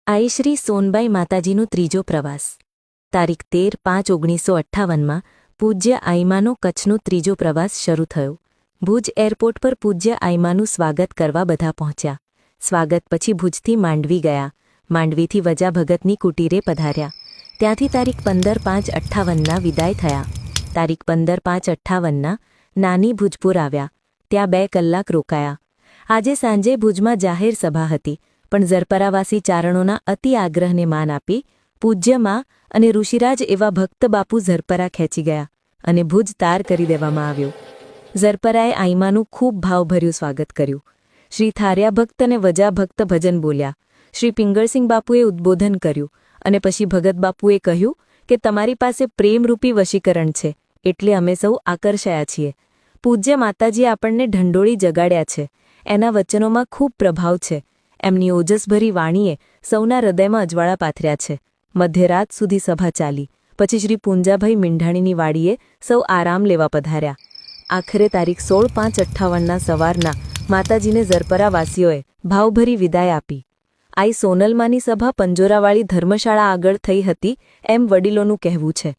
આઈ શ્રી સોનબાઈ માતાજીનો ત્રીજો પ્રવાસ તારીખ 13/5/1958માં પૂજ્ય આઈમાનો કચ્છનો ત્રીજો પ્રવાસ શરૂ થયો। ભુજ એરપોર્ટ પર પૂજ્ય આઈમાનું સ્વાગત કરવા બધા પહોંચ્યા। સ્વાગત પછી ભુજથી માંડવી ગયા। માંડવીથી વજા ભગતની કુટીરે પધાર્યા। ત્યાંથી તારીખ 15/5/58ના વિદાય થયા। તારીખ 15/5/58ના નાની ભુજપુર આવ્યા। ત્યાં 2 કલાક રોકાયા। આજે સાંજે ભુજમાં જાહેર સભા હતી, પણ ઝરપરાવાસી ચારણોના અતિ આગ્રહને માન આપી પૂજ્યમાં અને ઋષિરાજ એવા ભક્ત બાપુ ઝરપરા ખેંચી ગયા અને ભુજ તાર કરી દેવામાં આવ્યો। ઝરપરાએ આઈમાનું ખૂબ ભાવભર્યું સ્વાગત કર્યું। શ્રી થાર્યા ભક્ત અને વજા ભક્ત ભજન બોલ્યા। શ્રી પિંગળસિંહ બાપુએ ઉદ્બોધન કર્યું અને પછી ભગત બાપુએ કહ્યું કે તમારી પાસે પ્રેમરૂપી વશીકરણ છે, એટલે અમે સૌ આકર્ષાયા છીએ। પૂજ્ય માતાજીએ આપણને ઢંઢોળી જગાડ્યા છે। એના વચનોમાં ખૂબ પ્રભાવ છે। એમની ઓજસભરી વાણીએ સૌના હૃદયમાં અજવાળા પાથર્યા છે। મધ્યરાત સુધી સભા ચાલી। પછી શ્રી પૂંજાભાઈ મીંઢાણીની વાડીએ સૌ આરામ લેવા પધાર્યા। આખરે તારીખ 16/5/58ના સવારના માતાજીને ઝરપરાવાસીઓએ ભાવભરી વિદાય આપી। આઈ સોનલમાની સભા પંજોરાવાળી ધર્મશાળા આગળ થઈ હતી એમ વડીલોનું કહેવું છે।